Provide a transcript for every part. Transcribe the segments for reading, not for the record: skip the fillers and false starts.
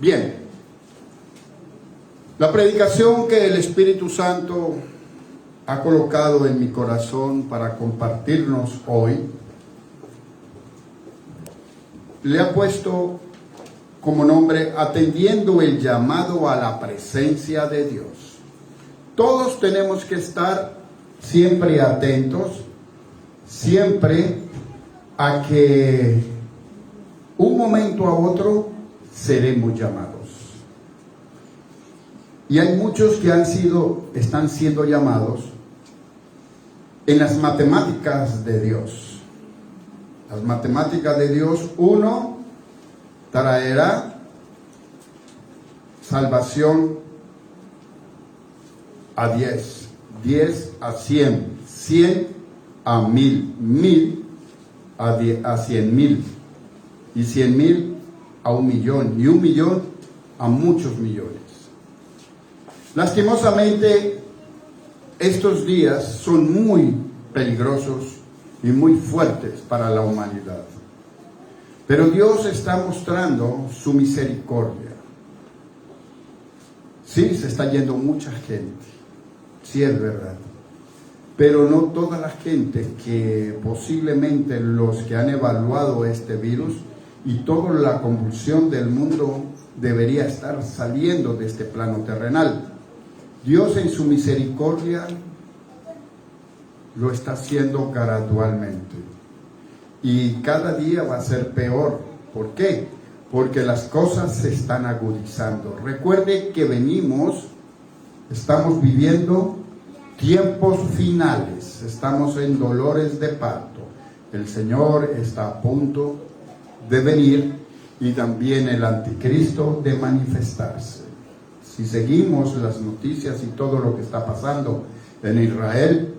Bien, la predicación que el Espíritu Santo ha colocado en mi corazón para compartirnos hoy, le ha puesto como nombre atendiendo el llamado a la presencia de Dios. Todos tenemos que estar siempre atentos, siempre a que un momento a otro seremos llamados. Y hay muchos que están siendo llamados en las matemáticas de Dios. Las matemáticas de Dios, 1 traerá salvación a 10, 10 a 100, 100 a 1000, 1000 a 100,000 y 100,000 a 1,000,000 y 1,000,000 a muchos millones. Lastimosamente, estos días son muy peligrosos y muy fuertes para la humanidad. Pero Dios está mostrando su misericordia. Sí, se está yendo mucha gente, sí es verdad. Pero no toda la gente que posiblemente los que han evaluado este virus y toda la convulsión del mundo debería estar saliendo de este plano terrenal. Dios en su misericordia lo está haciendo gradualmente. Y cada día va a ser peor. ¿Por qué? Porque las cosas se están agudizando. Recuerde que estamos viviendo tiempos finales. Estamos en dolores de parto. El Señor está a punto de venir y también el anticristo de manifestarse. Si seguimos las noticias y todo lo que está pasando en Israel,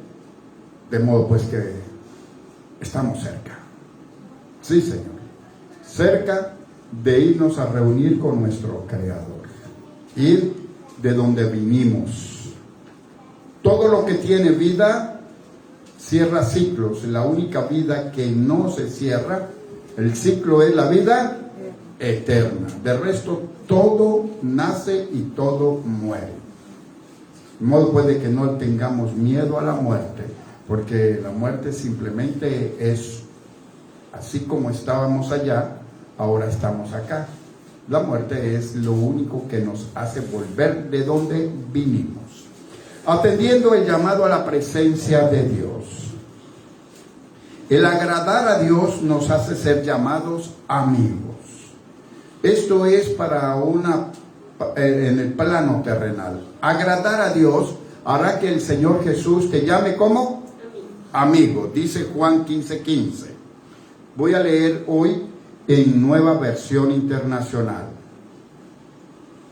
de modo pues que estamos cerca. Sí, Señor. Cerca de irnos a reunir con nuestro Creador. Ir de donde vinimos. Todo lo que tiene vida cierra ciclos. La única vida que no se cierra, el ciclo es la vida eterna. De resto, todo nace y todo muere. De modo puede que no tengamos miedo a la muerte, porque la muerte simplemente es así como estábamos allá, ahora estamos acá. La muerte es lo único que nos hace volver de donde vinimos. Atendiendo el llamado a la presencia de Dios. El agradar a Dios nos hace ser llamados amigos. Esto es en el plano terrenal. Agradar a Dios hará que el Señor Jesús te llame como amigo. Dice Juan 15:15. Voy a leer hoy en Nueva Versión Internacional.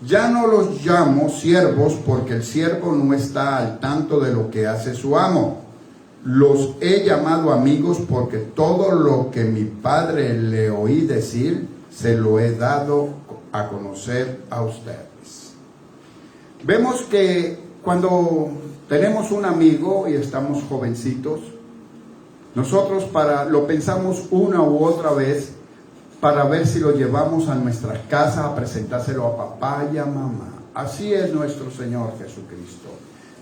Ya no los llamo siervos porque el siervo no está al tanto de lo que hace su amo. Los he llamado amigos porque todo lo que mi Padre le oí decir, se lo he dado a conocer a ustedes. Vemos que cuando tenemos un amigo y estamos jovencitos, nosotros lo pensamos una u otra vez para ver si lo llevamos a nuestra casa a presentárselo a papá y a mamá. Así es nuestro Señor Jesucristo.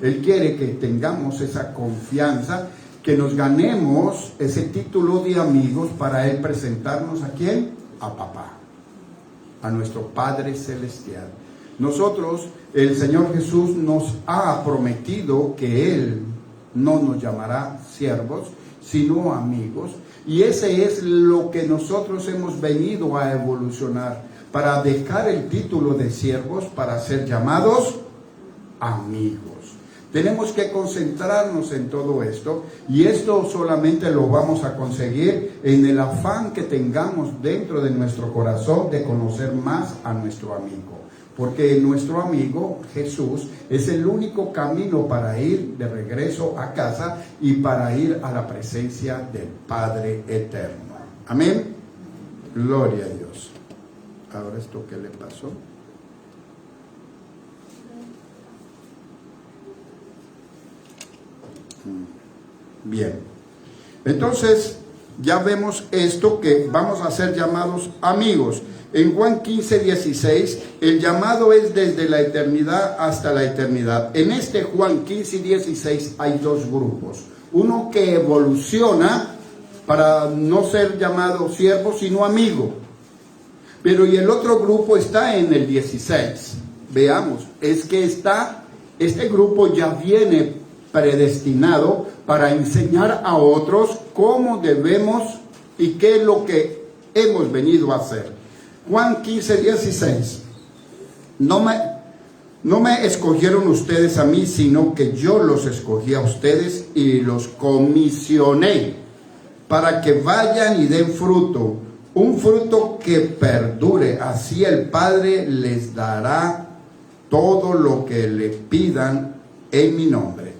Él quiere que tengamos esa confianza, que nos ganemos ese título de amigos para Él presentarnos ¿a quién? A papá, a nuestro Padre Celestial. Nosotros, el Señor Jesús nos ha prometido que Él no nos llamará siervos, sino amigos. Y ese es lo que nosotros hemos venido a evolucionar, para dejar el título de siervos, para ser llamados amigos. Tenemos que concentrarnos en todo esto, y esto solamente lo vamos a conseguir en el afán que tengamos dentro de nuestro corazón de conocer más a nuestro amigo. Porque nuestro amigo Jesús es el único camino para ir de regreso a casa y para ir a la presencia del Padre Eterno. Amén. Gloria a Dios. Ahora, ¿esto qué le pasó? Bien. Entonces, ya vemos esto, que vamos a ser llamados amigos. En Juan 15, 16, el llamado es desde la eternidad hasta la eternidad. En este Juan 15 y 16 hay dos grupos. Uno que evoluciona para no ser llamado siervo, sino amigo. Pero y el otro grupo está en el 16. Veamos, es que este grupo ya viene predestinado para enseñar a otros cómo debemos y qué es lo que hemos venido a hacer. Juan 15, 16. No me escogieron ustedes a mí, sino que yo los escogí a ustedes y los comisioné para que vayan y den fruto, un fruto que perdure. Así el Padre les dará todo lo que le pidan en mi nombre.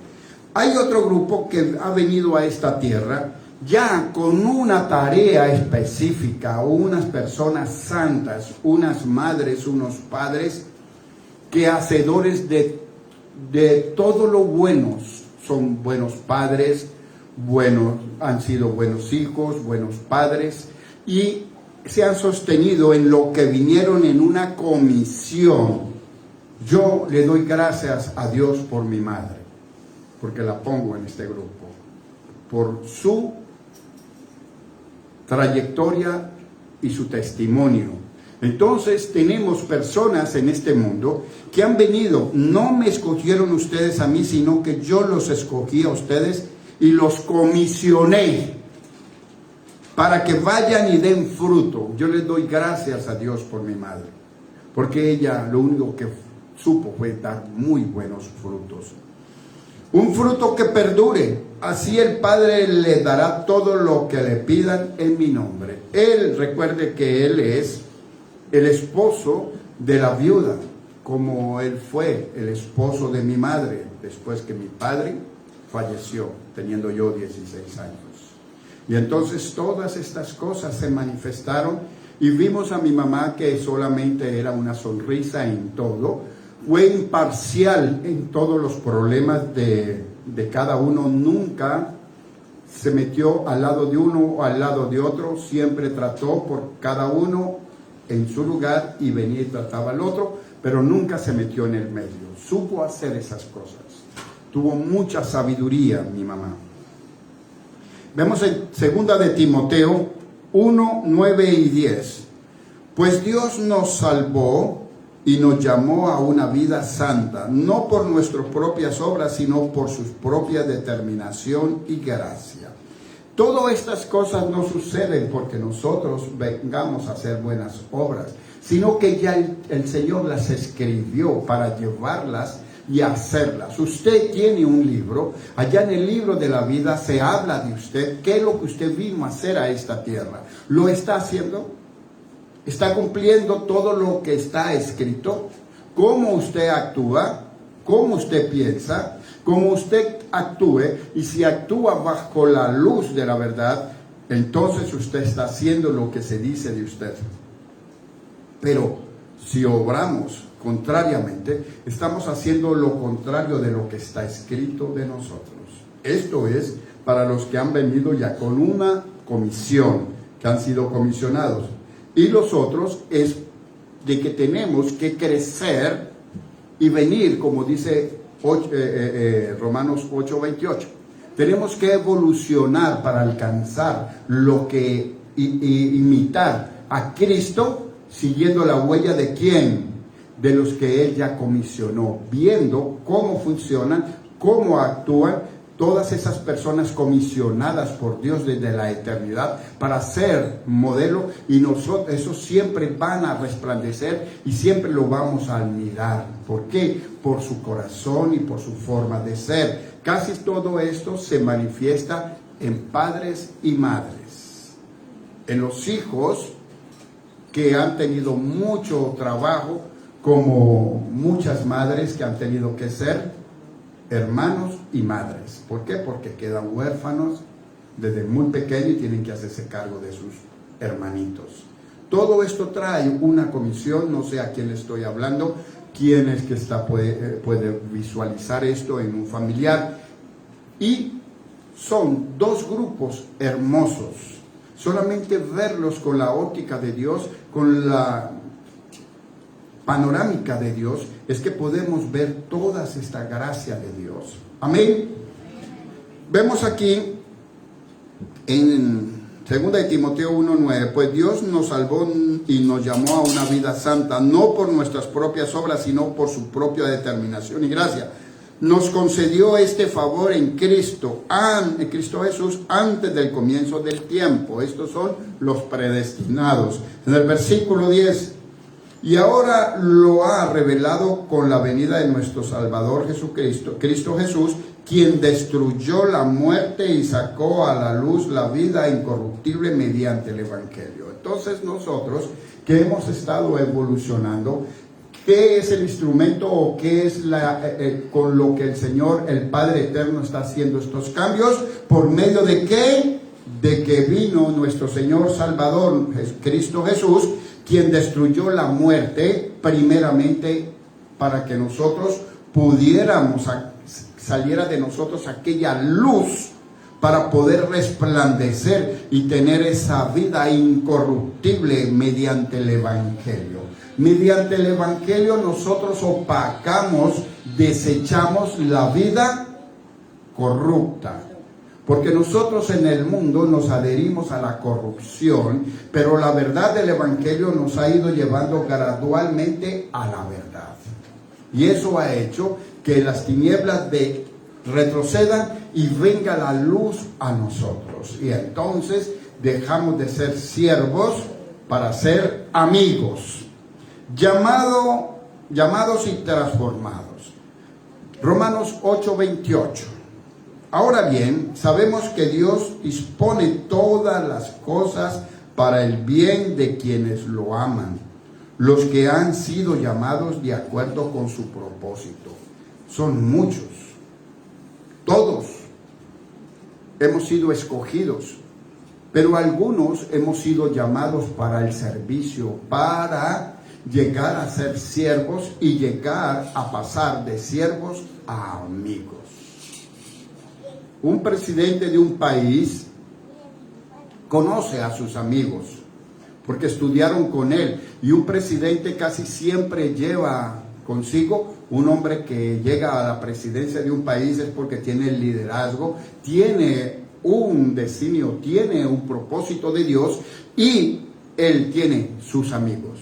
Hay otro grupo que ha venido a esta tierra ya con una tarea específica, unas personas santas, unas madres, unos padres, que hacedores de todo lo buenos, son buenos padres, han sido buenos hijos, buenos padres, y se han sostenido en lo que vinieron en una comisión. Yo le doy gracias a Dios por mi madre, porque la pongo en este grupo, por su trayectoria y su testimonio. Entonces tenemos personas en este mundo que han venido, no me escogieron ustedes a mí, sino que yo los escogí a ustedes y los comisioné para que vayan y den fruto. Yo les doy gracias a Dios por mi madre, porque ella lo único que supo fue dar muy buenos frutos. Un fruto que perdure, así el Padre le dará todo lo que le pidan en mi nombre. Él, recuerde que Él es el esposo de la viuda, como Él fue el esposo de mi madre, después que mi padre falleció, teniendo yo 16 años. Y entonces todas estas cosas se manifestaron y vimos a mi mamá que solamente era una sonrisa en todo. Fue imparcial en todos los problemas de cada uno, nunca se metió al lado de uno o al lado de otro, siempre trató por cada uno en su lugar y venía y trataba al otro, pero nunca se metió en el medio, supo hacer esas cosas, tuvo mucha sabiduría mi mamá. Vemos en 2 de Timoteo 1, 9 y 10, pues Dios nos salvó y nos llamó a una vida santa, no por nuestras propias obras, sino por su propia determinación y gracia. Todas estas cosas no suceden porque nosotros vengamos a hacer buenas obras, sino que ya el Señor las escribió para llevarlas y hacerlas. Usted tiene un libro, allá en el libro de la vida se habla de usted, qué es lo que usted vino a hacer a esta tierra. ¿Lo está haciendo? ¿Está cumpliendo todo lo que está escrito? ¿Cómo usted actúa? ¿Cómo usted piensa? ¿Cómo usted actúe? Y si actúa bajo la luz de la verdad, entonces usted está haciendo lo que se dice de usted. Pero si obramos contrariamente, estamos haciendo lo contrario de lo que está escrito de nosotros. Esto es para los que han venido ya con una comisión, que han sido comisionados. Y los otros es de que tenemos que crecer y venir, como dice Romanos 8:28. Tenemos que evolucionar para alcanzar lo que imitar a Cristo, siguiendo la huella de quién, de los que Él ya comisionó, viendo cómo funcionan, cómo actúan. Todas esas personas comisionadas por Dios desde la eternidad para ser modelo, y nosotros, esos siempre van a resplandecer y siempre lo vamos a admirar. ¿Por qué? Por su corazón y por su forma de ser. Casi todo esto se manifiesta en padres y madres, en los hijos que han tenido mucho trabajo, como muchas madres que han tenido que ser hermanos y madres. ¿Por qué? Porque quedan huérfanos desde muy pequeños y tienen que hacerse cargo de sus hermanitos. Todo esto trae una comisión, no sé a quién le estoy hablando, quién es que puede visualizar esto en un familiar. Y son dos grupos hermosos, Solamente verlos con la óptica de Dios, con la panorámica de Dios, es que podemos ver toda esta gracia de Dios. Amén. Vemos aquí en 2 de Timoteo 1:9, pues Dios nos salvó y nos llamó a una vida santa, no por nuestras propias obras, sino por su propia determinación y gracia. Nos concedió este favor en Cristo Jesús, antes del comienzo del tiempo. Estos son los predestinados. En el versículo 10, y ahora lo ha revelado con la venida de nuestro Salvador Jesucristo, Cristo Jesús, quien destruyó la muerte y sacó a la luz la vida incorruptible mediante el Evangelio. Entonces nosotros que hemos estado evolucionando, ¿qué es el instrumento o qué es con lo que el Señor, el Padre Eterno, está haciendo estos cambios? ¿Por medio de qué? De que vino nuestro Señor Salvador, Cristo Jesús, quien destruyó la muerte primeramente para que nosotros pudiéramos, saliera de nosotros aquella luz para poder resplandecer y tener esa vida incorruptible mediante el Evangelio. Mediante el Evangelio nosotros opacamos, desechamos la vida corrupta. Porque nosotros en el mundo nos adherimos a la corrupción, pero la verdad del Evangelio nos ha ido llevando gradualmente a la verdad. Y eso ha hecho que las tinieblas retrocedan y venga la luz a nosotros. Y entonces dejamos de ser siervos para ser amigos. Llamados y transformados. Romanos 8:28. Ahora bien, sabemos que Dios dispone todas las cosas para el bien de quienes lo aman, los que han sido llamados de acuerdo con su propósito. Son muchos. Todos hemos sido escogidos, pero algunos hemos sido llamados para el servicio, para llegar a ser siervos y llegar a pasar de siervos a amigos. Un presidente de un país conoce a sus amigos porque estudiaron con él, y un presidente casi siempre lleva consigo un hombre que llega a la presidencia de un país es porque tiene el liderazgo, tiene un designio, tiene un propósito de Dios, y él tiene sus amigos.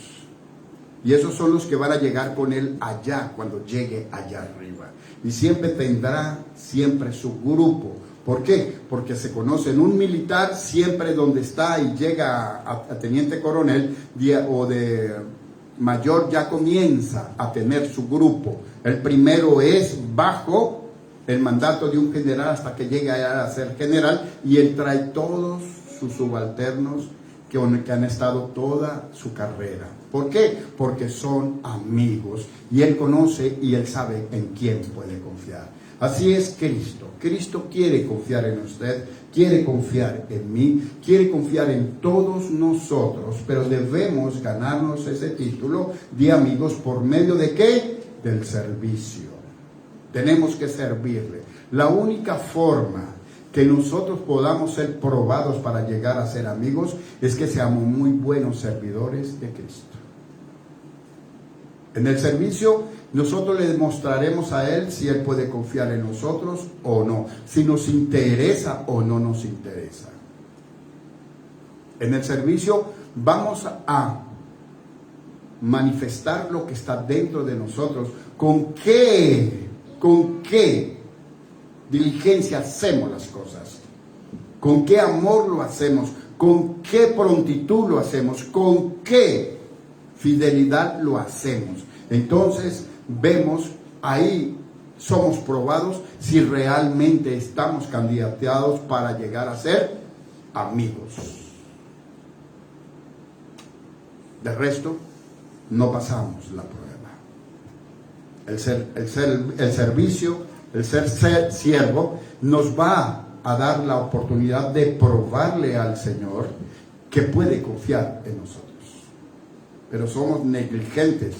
Y esos son los que van a llegar con él allá, cuando llegue allá arriba. Y siempre tendrá su grupo. ¿Por qué? Porque se conocen. Un militar siempre donde está y llega a teniente coronel o de mayor, ya comienza a tener su grupo. El primero es bajo el mandato de un general hasta que llega a ser general, y él trae todos sus subalternos que han estado toda su carrera. ¿Por qué? Porque son amigos, y él conoce y él sabe en quién puede confiar. Así es Cristo. Cristo quiere confiar en usted, quiere confiar en mí, quiere confiar en todos nosotros, pero debemos ganarnos ese título de amigos por medio de ¿qué? Del servicio. Tenemos que servirle. La única forma que nosotros podamos ser probados para llegar a ser amigos es que seamos muy buenos servidores de Cristo. En el servicio nosotros le demostraremos a Él si Él puede confiar en nosotros o no, si nos interesa o no nos interesa. En el servicio vamos a manifestar lo que está dentro de nosotros. ¿Con qué diligencia hacemos las cosas? ¿Con qué amor lo hacemos? ¿Con qué prontitud lo hacemos? ¿Con qué fidelidad lo hacemos? Entonces vemos ahí, somos probados si realmente estamos candidateados para llegar a ser amigos. De resto, no pasamos la prueba. El servicio, el ser siervo, nos va a dar la oportunidad de probarle al Señor que puede confiar en nosotros. Pero somos negligentes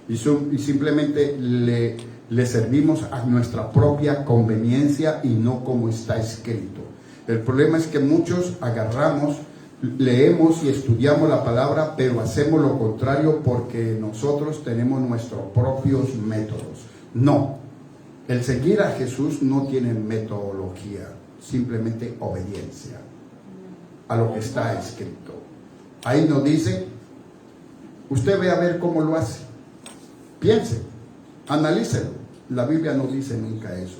y simplemente le servimos a nuestra propia conveniencia y no como está escrito. El problema es que muchos agarramos leemos y estudiamos la palabra, pero hacemos lo contrario porque nosotros tenemos nuestros propios métodos. No, el seguir a Jesús no tiene metodología, simplemente obediencia a lo que está escrito. Ahí nos dice, usted ve a ver cómo lo hace, piense, analícelo. La Biblia no dice nunca eso.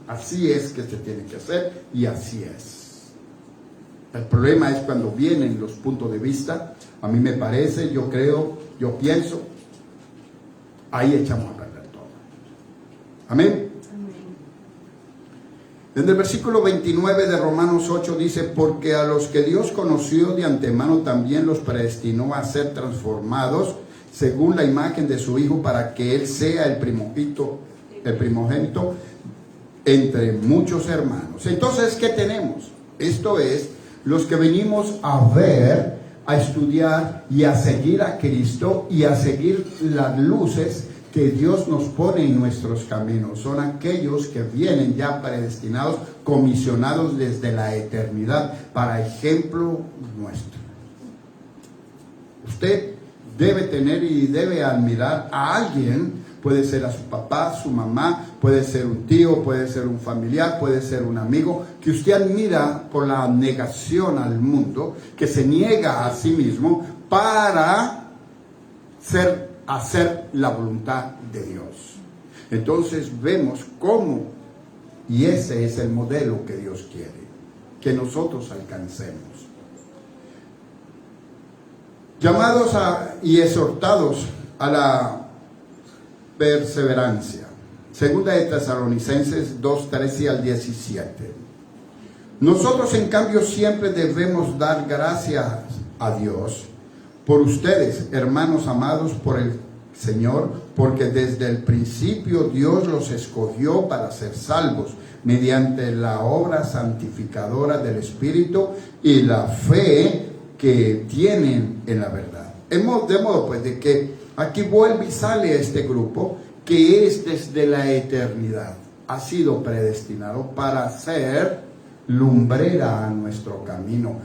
Así es que se tiene que hacer y así es. El problema es cuando vienen los puntos de vista. A mí me parece, yo creo, yo pienso, ahí echamos a perder todo. Amén. En el versículo 29 de Romanos 8 dice, porque a los que Dios conoció de antemano también los predestinó a ser transformados según la imagen de su Hijo, para que Él sea el primogénito entre muchos hermanos. Entonces, ¿qué tenemos? Esto es, los que venimos a ver, a estudiar y a seguir a Cristo y a seguir las luces que Dios nos pone en nuestros caminos. Son aquellos que vienen ya predestinados, comisionados desde la eternidad, para ejemplo nuestro. Usted debe tener y debe admirar a alguien. Puede ser a su papá, su mamá, puede ser un tío, puede ser un familiar, puede ser un amigo, que usted admira por la negación al mundo, que se niega a sí mismo para hacer la voluntad de Dios. Entonces vemos cómo, y ese es el modelo que Dios quiere, que nosotros alcancemos. Llamados y exhortados a la perseverancia. Segunda de Tesalonicenses 2, 13 al 17. Nosotros, en cambio, siempre debemos dar gracias a Dios por ustedes, hermanos amados por el Señor, porque desde el principio Dios los escogió para ser salvos mediante la obra santificadora del Espíritu y la fe que tienen en la verdad. De modo pues de que aquí vuelve y sale este grupo que es desde la eternidad, ha sido predestinado para ser lumbrera a nuestro camino.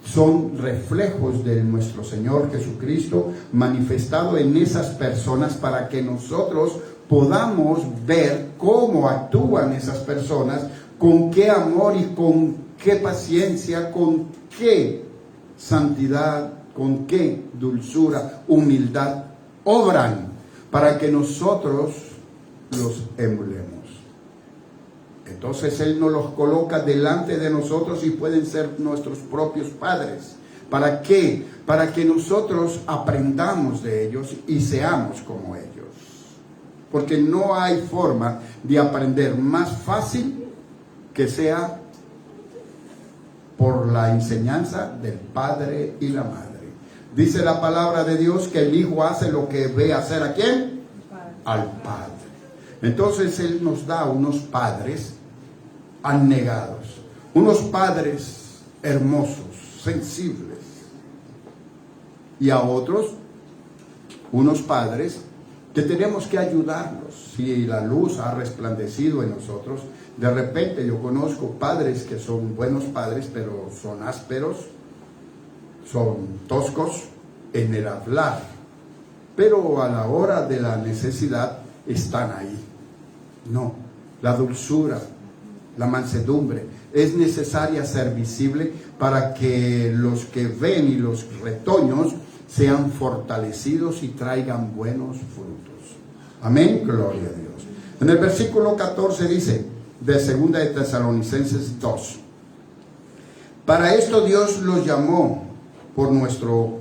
Son reflejos de nuestro Señor Jesucristo manifestado en esas personas, para que nosotros podamos ver cómo actúan esas personas, con qué amor y con qué paciencia, con qué santidad, con qué dulzura, humildad obran, para que nosotros los emulemos. Entonces Él nos los coloca delante de nosotros y pueden ser nuestros propios padres. ¿Para qué? Para que nosotros aprendamos de ellos y seamos como ellos. Porque no hay forma de aprender más fácil que sea por la enseñanza del padre y la madre. Dice la palabra de Dios que el Hijo hace lo que ve hacer ¿a quién? Al Padre. Entonces Él nos da unos padres abnegados, unos padres hermosos, sensibles, y a otros unos padres que tenemos que ayudarlos. Si la luz ha resplandecido en nosotros, de repente yo conozco padres que son buenos padres, pero son ásperos, son toscos en el hablar, pero a la hora de la necesidad están ahí. No, la dulzura, la mansedumbre es necesaria ser visible para que los que ven y los retoños sean fortalecidos y traigan buenos frutos. Amén, gloria a Dios. En el versículo 14 dice, de segunda de Tesalonicenses 2, para esto Dios los llamó por nuestro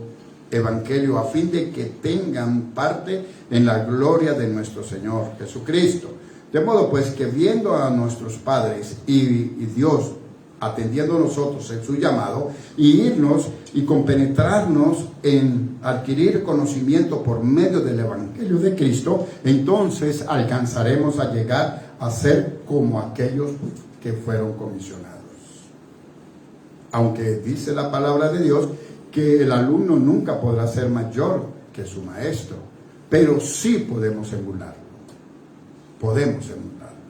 evangelio, a fin de que tengan parte en la gloria de nuestro Señor Jesucristo. De modo pues que viendo a nuestros padres y Dios atendiendo a nosotros en su llamado, y irnos y compenetrarnos en adquirir conocimiento por medio del evangelio de Cristo, entonces alcanzaremos a llegar a ser como aquellos que fueron comisionados. Aunque dice la palabra de Dios que el alumno nunca podrá ser mayor que su maestro, pero sí podemos emularlo. Podemos emularlo.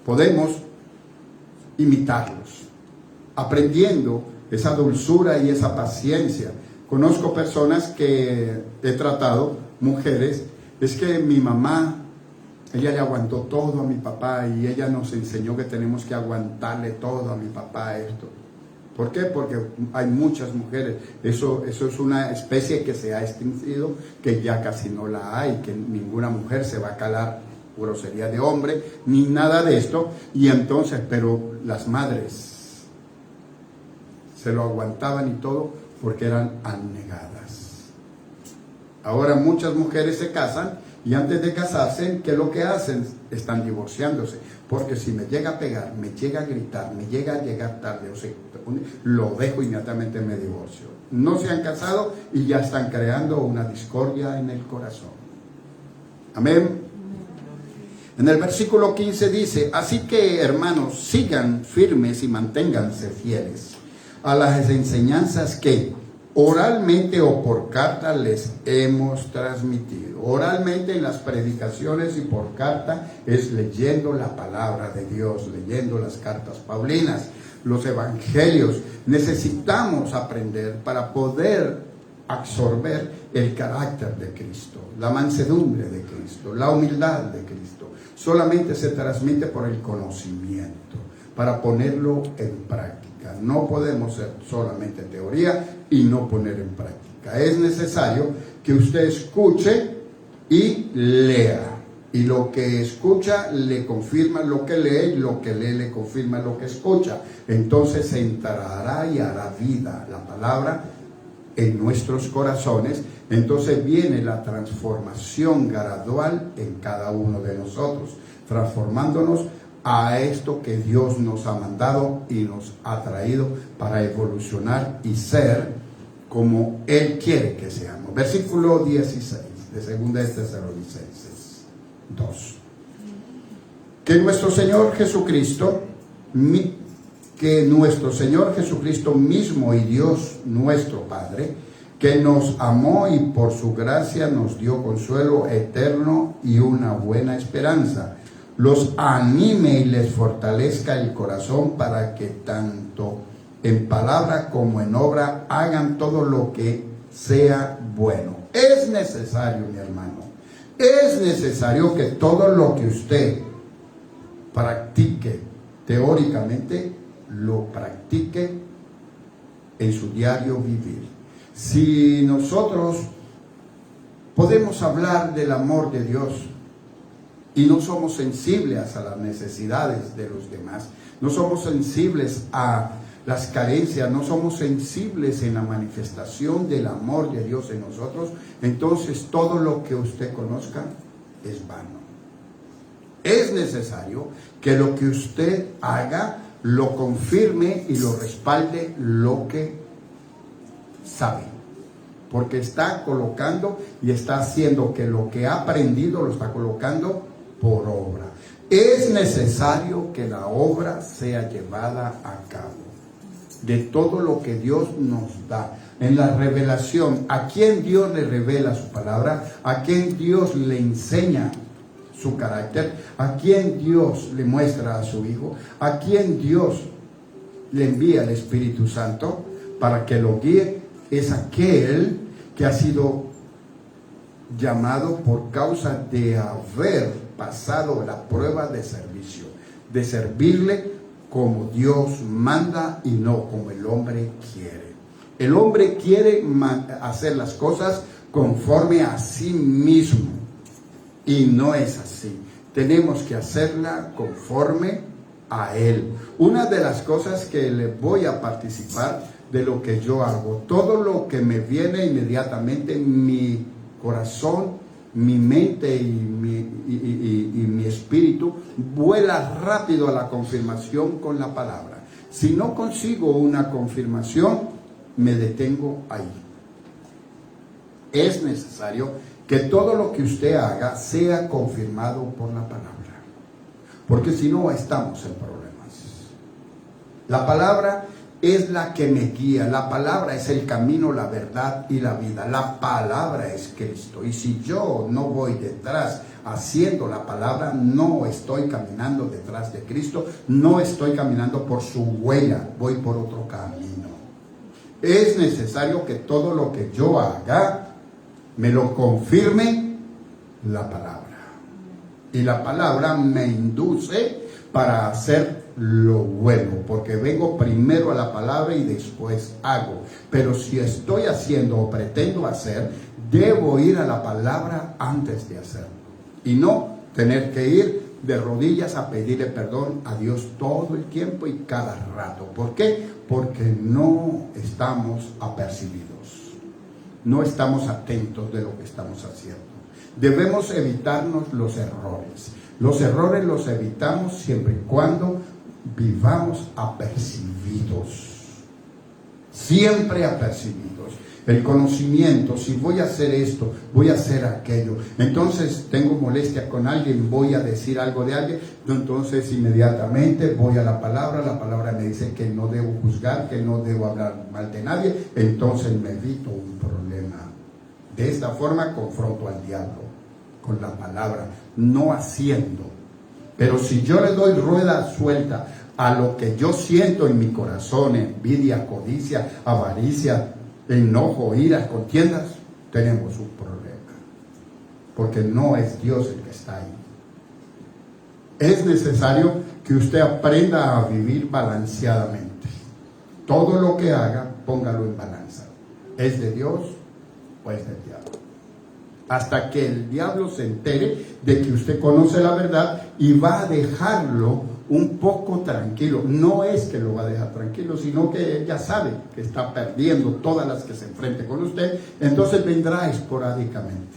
Podemos imitarlos, aprendiendo esa dulzura y esa paciencia. Conozco personas que he tratado, mujeres, es que mi mamá, ella le aguantó todo a mi papá y ella nos enseñó que tenemos que aguantarle todo a mi papá esto. ¿Por qué? Porque hay muchas mujeres. Eso es una especie que se ha extinguido, que ya casi no la hay, que ninguna mujer se va a calar grosería de hombre, ni nada de esto. Y entonces, pero las madres se lo aguantaban y todo porque eran anegadas. Ahora muchas mujeres se casan y antes de casarse, ¿qué es lo que hacen? Están divorciándose. Porque si me llega a pegar, me llega a gritar, me llega a llegar tarde, o sea, lo dejo inmediatamente, me divorcio. No se han casado y ya están creando una discordia en el corazón. Amén. En el versículo 15 dice, así que hermanos, sigan firmes y manténganse fieles a las enseñanzas que oralmente o por carta les hemos transmitido. Oralmente en las predicaciones y por carta es leyendo la palabra de Dios, leyendo las cartas paulinas, los evangelios. Necesitamos aprender para poder absorber el carácter de Cristo, la mansedumbre de Cristo, la humildad de Cristo. Solamente se transmite por el conocimiento, para ponerlo en práctica. No podemos ser solamente teoría y no poner en práctica. Es necesario que usted escuche y lea. Y lo que escucha le confirma lo que lee, y lo que lee le confirma lo que escucha. Entonces se entrará y hará vida la palabra en nuestros corazones. Entonces viene la transformación gradual en cada uno de nosotros, transformándonos a esto que Dios nos ha mandado y nos ha traído para evolucionar y ser como Él quiere que seamos. Versículo 16 de 2 de Tesalonicenses 2. Que nuestro Señor Jesucristo mismo y Dios nuestro Padre, que nos amó y por su gracia nos dio consuelo eterno y una buena esperanza, los anime y les fortalezca el corazón para que tanto en palabra como en obra hagan todo lo que sea bueno. Es necesario, mi hermano, es necesario que todo lo que usted practique teóricamente, lo practique en su diario vivir. Si nosotros podemos hablar del amor de Dios y no somos sensibles a las necesidades de los demás, no somos sensibles a las carencias, no somos sensibles en la manifestación del amor de Dios en nosotros, entonces todo lo que usted conozca es vano. Es necesario que lo que usted haga lo confirme y lo respalde lo que sabe, porque está colocando y está haciendo que lo que ha aprendido lo está colocando por obra. Es necesario que la obra sea llevada a cabo de todo lo que Dios nos da. En la revelación, ¿a quién Dios le revela su palabra? ¿A quién Dios le enseña su carácter? ¿A quién Dios le muestra a su Hijo? ¿A quién Dios le envía el Espíritu Santo para que lo guíe? Es aquel que ha sido llamado por causa de haber pasado la prueba de servicio, de servirle como Dios manda y no como el hombre quiere. El hombre quiere hacer las cosas conforme a sí mismo y no es así. Tenemos que hacerla conforme a Él. Una de las cosas que le voy a participar de lo que yo hago, todo lo que me viene inmediatamente en mi corazón, mi mente y mi espíritu vuela rápido a la confirmación con la palabra. Si no consigo una confirmación, me detengo ahí. Es necesario que todo lo que usted haga sea confirmado por la palabra, porque si no estamos en problemas. La palabra es la que me guía. La palabra es el camino, la verdad y la vida. La palabra es Cristo. Y si yo no voy detrás haciendo la palabra, no estoy caminando detrás de Cristo, no estoy caminando por su huella, voy por otro camino. Es necesario que todo lo que yo haga me lo confirme la palabra. Y la palabra me induce para hacer lo bueno, porque vengo primero a la palabra y después hago. Pero si estoy haciendo o pretendo hacer, debo ir a la palabra antes de hacerlo. Y no tener que ir de rodillas a pedirle perdón a Dios todo el tiempo y cada rato. ¿Por qué? Porque no estamos apercibidos, no estamos atentos de lo que estamos haciendo. Debemos evitarnos los errores. Los errores los evitamos siempre y cuando vivamos apercibidos, siempre apercibidos. El conocimiento, si voy a hacer esto, voy a hacer aquello, entonces tengo molestia con alguien, voy a decir algo de alguien, entonces inmediatamente voy a la palabra me dice que no debo juzgar, que no debo hablar mal de nadie, entonces me evito un problema. De esta forma confronto al diablo con la palabra, no haciendo. Pero si yo le doy rueda suelta a lo que yo siento en mi corazón, envidia, codicia, avaricia, enojo, iras, contiendas, tenemos un problema, porque no es Dios el que está ahí. Es necesario que usted aprenda a vivir balanceadamente. Todo lo que haga, póngalo en balanza. ¿Es de Dios o es del diablo? Hasta que el diablo se entere de que usted conoce la verdad y va a dejarlo un poco tranquilo. No es que lo va a dejar tranquilo, sino que ya sabe que está perdiendo todas las que se enfrente con usted, entonces vendrá esporádicamente.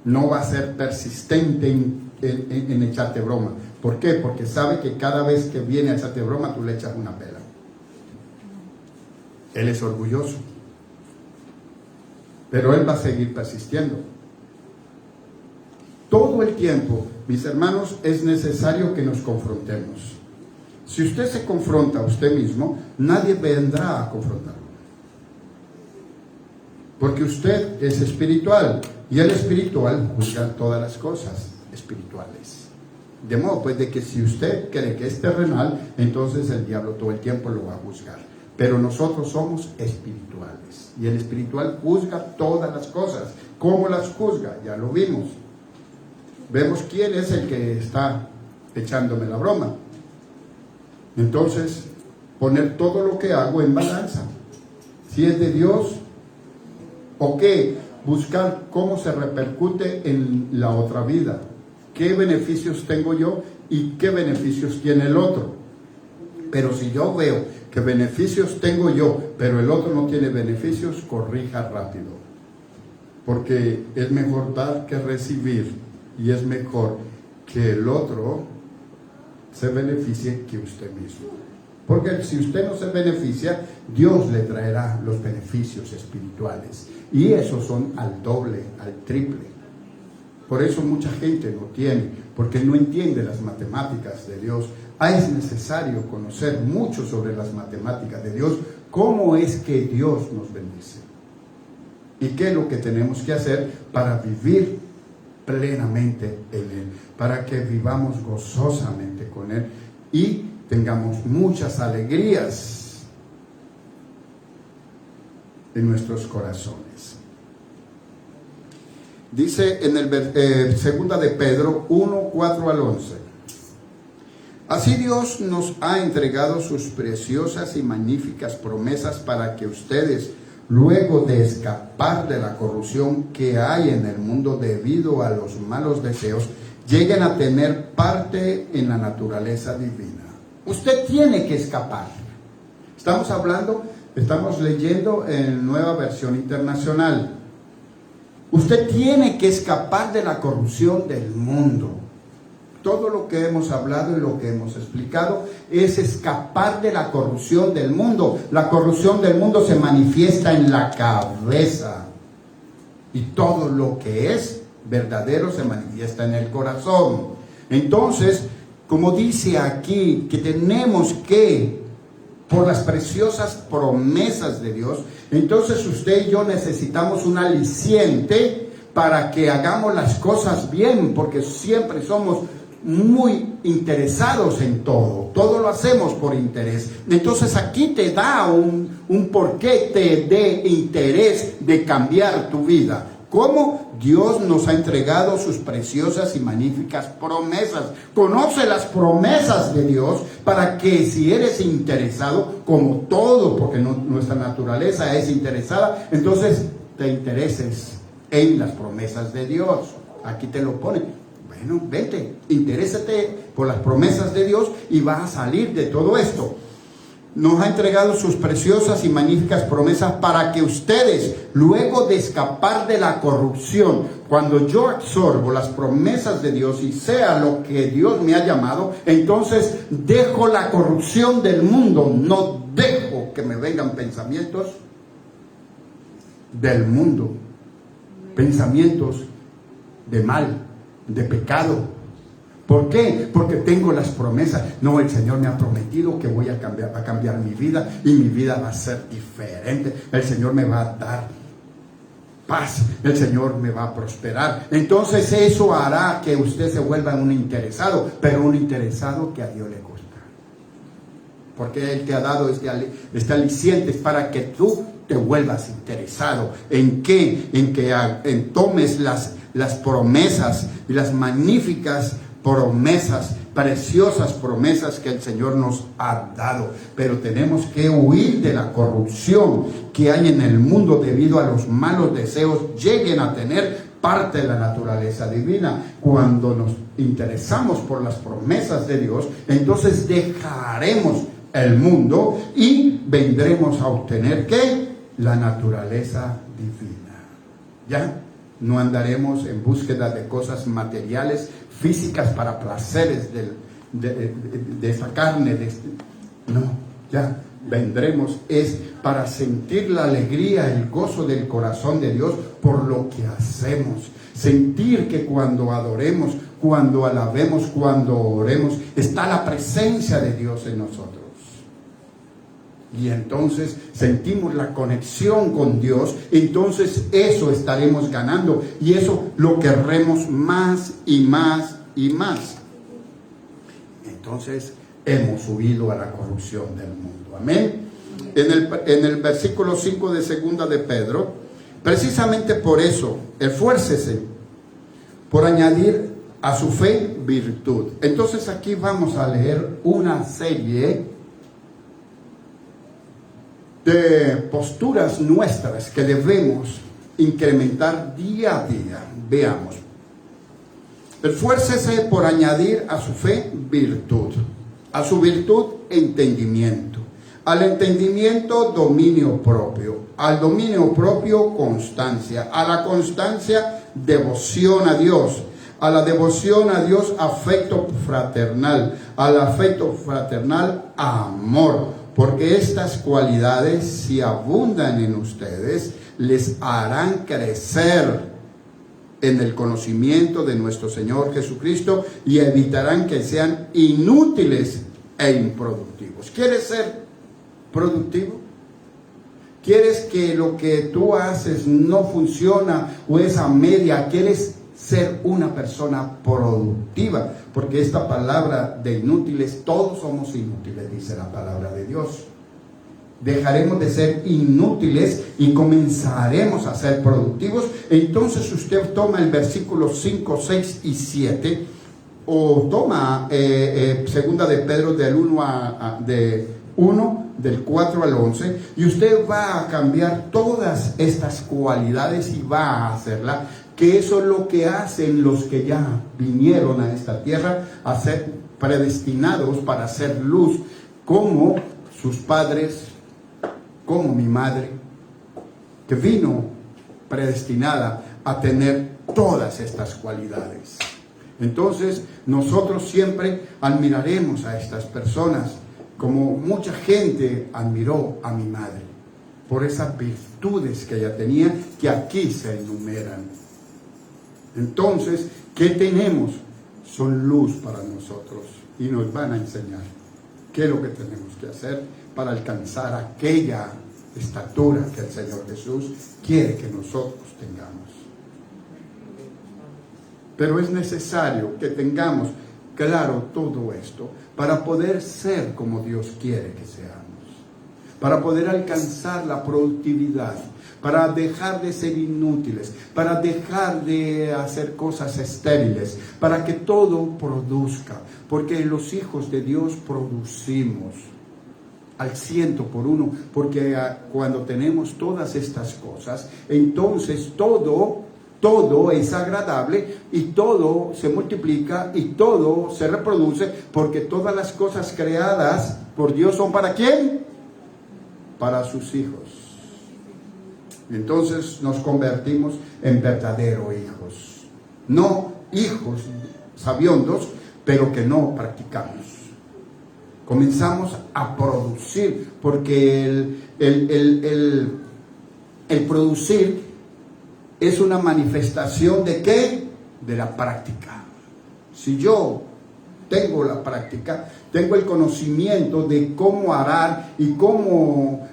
No va a ser persistente en echarte broma. ¿Por qué? Porque sabe que cada vez que viene a echarte broma, tú le echas una pela. Él es orgulloso, pero él va a seguir persistiendo. Todo el tiempo, mis hermanos, es necesario que nos confrontemos. Si usted se confronta a usted mismo, nadie vendrá a confrontarlo. Porque usted es espiritual y el espiritual juzga todas las cosas espirituales. De modo pues de que si usted cree que es terrenal, entonces el diablo todo el tiempo lo va a juzgar. Pero nosotros somos espirituales y el espiritual juzga todas las cosas. ¿Cómo las juzga? Ya lo vimos. Vemos quién es el que está echándome la broma. Entonces, poner todo lo que hago en balanza. Si es de Dios, o qué, buscar cómo se repercute en la otra vida. ¿Qué beneficios tengo yo y qué beneficios tiene el otro? Pero si yo veo que beneficios tengo yo, pero el otro no tiene beneficios, corrija rápido. Porque es mejor dar que recibir. Y es mejor que el otro se beneficie que usted mismo. Porque si usted no se beneficia, Dios le traerá los beneficios espirituales. Y esos son al doble, al triple. Por eso mucha gente no tiene, porque no entiende las matemáticas de Dios. Es necesario conocer mucho sobre las matemáticas de Dios, cómo es que Dios nos bendice. Y qué es lo que tenemos que hacer para vivir plenamente en Él, para que vivamos gozosamente con Él y tengamos muchas alegrías en nuestros corazones. Dice en el segunda de Pedro 1, 4 al 11. Así Dios nos ha entregado sus preciosas y magníficas promesas para que ustedes, luego de escapar de la corrupción que hay en el mundo debido a los malos deseos, lleguen a tener parte en la naturaleza divina. Usted tiene que escapar. Estamos leyendo en Nueva Versión Internacional. Usted tiene que escapar de la corrupción del mundo. Todo lo que hemos hablado y lo que hemos explicado es escapar de la corrupción del mundo. La corrupción del mundo se manifiesta en la cabeza. Y todo lo que es verdadero se manifiesta en el corazón. Entonces, como dice aquí, que tenemos que, por las preciosas promesas de Dios, entonces usted y yo necesitamos un aliciente para que hagamos las cosas bien, porque siempre somos muy interesados en todo. Todo lo hacemos por interés. Entonces aquí te da un porqué te dé interés de cambiar tu vida. ¿Cómo? Dios nos ha entregado sus preciosas y magníficas promesas. Conoce las promesas de Dios para que si eres interesado, como todo, porque nuestra naturaleza es interesada, entonces te intereses en las promesas de Dios. Aquí te lo pone. Bueno, vete, interésate por las promesas de Dios y vas a salir de todo esto. Nos ha entregado sus preciosas y magníficas promesas para que ustedes, luego de escapar de la corrupción, cuando yo absorbo las promesas de Dios y sea lo que Dios me ha llamado, entonces dejo la corrupción del mundo, no dejo que me vengan pensamientos del mundo, pensamientos de mal, de pecado. ¿Por qué? Porque tengo las promesas. No, el Señor me ha prometido que voy a cambiar mi vida y mi vida va a ser diferente. El Señor me va a dar paz. El Señor me va a prosperar. Entonces eso hará que usted se vuelva un interesado, pero un interesado que a Dios le gusta. Porque Él te ha dado este aliciente para que tú te vuelvas interesado. ¿En qué? En que tomes las promesas y las magníficas promesas, preciosas promesas que el Señor nos ha dado. Pero tenemos que huir de la corrupción que hay en el mundo debido a los malos deseos lleguen a tener parte de la naturaleza divina. Cuando nos interesamos por las promesas de Dios, entonces dejaremos el mundo y vendremos a obtener ¿qué? La naturaleza divina. ¿Ya? No andaremos en búsqueda de cosas materiales, físicas para placeres de esta carne. No, ya vendremos es para sentir la alegría, el gozo del corazón de Dios por lo que hacemos. Sentir que cuando adoremos, cuando alabemos, cuando oremos, está la presencia de Dios en nosotros. Y entonces sentimos la conexión con Dios, entonces eso estaremos ganando y eso lo querremos más y más y más. Entonces hemos huido a la corrupción del mundo. Amén. En el versículo 5 de segunda de Pedro, precisamente por eso, esfuércese por añadir a su fe virtud. Entonces aquí vamos a leer una serie de posturas nuestras que debemos incrementar día a día. Veamos. Esfuércese por añadir a su fe virtud, a su virtud entendimiento, al entendimiento dominio propio, al dominio propio constancia, a la constancia devoción a Dios, a la devoción a Dios afecto fraternal, al afecto fraternal amor. Porque estas cualidades, si abundan en ustedes, les harán crecer en el conocimiento de nuestro Señor Jesucristo y evitarán que sean inútiles e improductivos. ¿Quieres ser productivo? ¿Quieres que lo que tú haces no funciona o es a media? ¿Quieres ser una persona productiva? Porque esta palabra de inútiles, todos somos inútiles, dice la palabra de Dios. Dejaremos de ser inútiles y comenzaremos a ser productivos. Entonces usted toma el versículo 5, 6 y 7 o toma segunda de Pedro del 1 del 4 al 11 y usted va a cambiar todas estas cualidades y va a hacerla, que eso es lo que hacen los que ya vinieron a esta tierra a ser predestinados para hacer luz, como sus padres, como mi madre, que vino predestinada a tener todas estas cualidades. Entonces nosotros siempre admiraremos a estas personas, como mucha gente admiró a mi madre, por esas virtudes que ella tenía, que aquí se enumeran. Entonces, ¿qué tenemos? Son luz para nosotros y nos van a enseñar qué es lo que tenemos que hacer para alcanzar aquella estatura que el Señor Jesús quiere que nosotros tengamos. Pero es necesario que tengamos claro todo esto para poder ser como Dios quiere que seamos, para poder alcanzar la productividad, para dejar de ser inútiles, para dejar de hacer cosas estériles, para que todo produzca, porque los hijos de Dios producimos al 100%, porque cuando tenemos todas estas cosas, entonces todo es agradable y todo se multiplica y todo se reproduce, porque todas las cosas creadas por Dios son ¿para quién? Para sus hijos. Entonces nos convertimos en verdaderos hijos, no hijos sabiondos, pero que no practicamos. Comenzamos a producir, porque el producir es una manifestación ¿de qué? De la práctica. Si yo tengo la práctica, tengo el conocimiento de cómo arar y cómo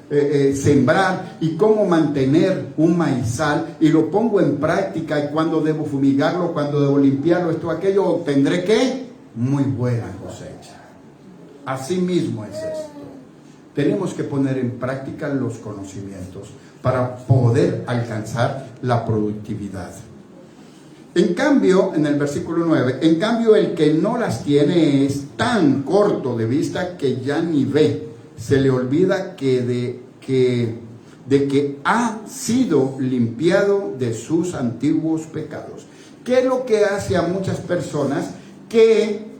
sembrar y cómo mantener un maizal, y lo pongo en práctica, y cuando debo fumigarlo, cuando debo limpiarlo, esto, aquello, obtendré ¿qué? Muy buena cosecha. Así mismo es esto. Tenemos que poner en práctica los conocimientos para poder alcanzar la productividad. En cambio, en el versículo 9, en cambio el que no las tiene es tan corto de vista que ya ni ve, se le olvida de que ha sido limpiado de sus antiguos pecados. ¿Qué es lo que hace a muchas personas que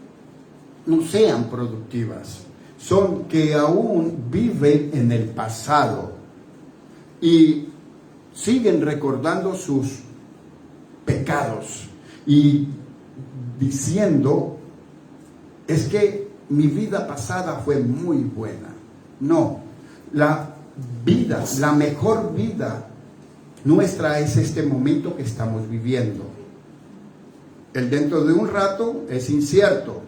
no sean productivas? Son que aún viven en el pasado y siguen recordando sus pecados y diciendo, es que mi vida pasada fue muy buena. No, la vida, la mejor vida nuestra es este momento que estamos viviendo. El dentro de un rato es incierto.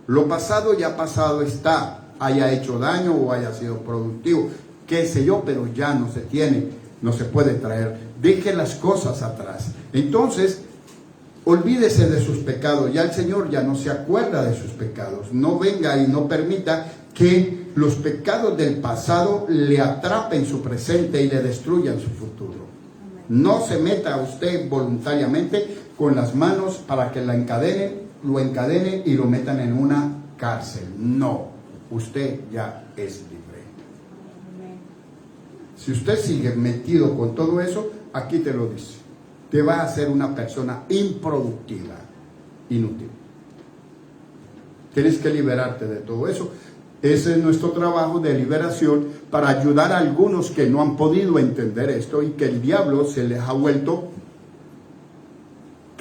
Lo pasado ya pasado está, haya hecho daño o haya sido productivo, qué sé yo, pero ya no se tiene, no se puede traer. Deje las cosas atrás. Entonces, olvídese de sus pecados. Ya el Señor ya no se acuerda de sus pecados. No venga y no permita que los pecados del pasado le atrapen su presente y le destruyan su futuro. No se meta usted voluntariamente con las manos para que lo encadenen y lo metan en una cárcel. No, usted ya es libre. Si usted sigue metido con todo eso, aquí te lo dice, te va a hacer una persona improductiva, inútil. Tienes que liberarte de todo eso. Ese es nuestro trabajo de liberación, para ayudar a algunos que no han podido entender esto y que el diablo se les ha vuelto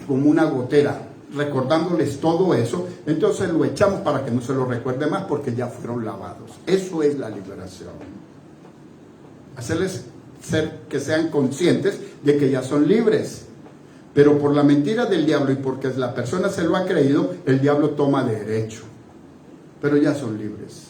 como una gotera, recordándoles todo eso. Entonces lo echamos para que no se lo recuerde más, porque ya fueron lavados. Eso es la liberación. Hacerles que sean conscientes de que ya son libres. Pero por la mentira del diablo y porque la persona se lo ha creído, el diablo toma derecho. Pero ya son libres.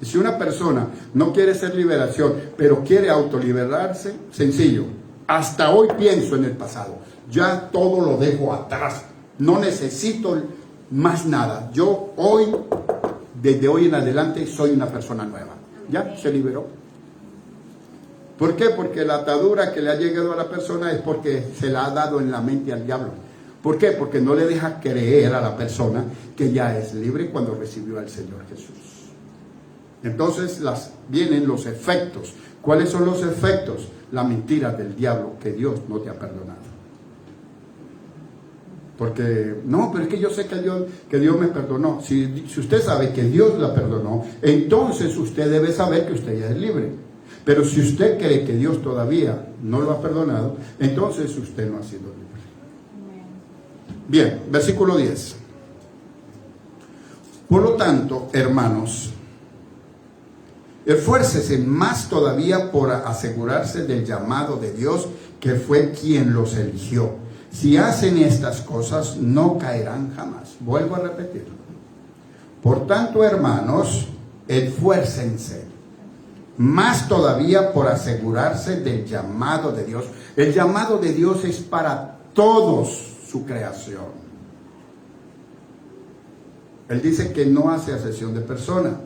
Y si una persona no quiere ser liberación, pero quiere autoliberarse, sencillo. Hasta hoy pienso en el pasado. Ya todo lo dejo atrás. No necesito más nada. Yo hoy, desde hoy en adelante, soy una persona nueva. Ya se liberó. ¿Por qué? Porque la atadura que le ha llegado a la persona es porque se la ha dado en la mente al diablo. ¿Por qué? Porque no le deja creer a la persona que ya es libre cuando recibió al Señor Jesús. Entonces vienen los efectos. ¿Cuáles son los efectos? La mentira del diablo, que Dios no te ha perdonado. Porque, no, pero es que yo sé que Dios me perdonó. Si usted sabe que Dios la perdonó, entonces usted debe saber que usted ya es libre. Pero si usted cree que Dios todavía no lo ha perdonado, entonces usted no ha sido libre. Bien, versículo 10. Por lo tanto, hermanos, esfuércese más todavía por asegurarse del llamado de Dios, que fue quien los eligió. Si hacen estas cosas, no caerán jamás. Vuelvo a repetirlo. Por tanto, hermanos, esfuércense más todavía por asegurarse del llamado de Dios. El llamado de Dios es para todos su creación. Él dice que no hace acepción de persona.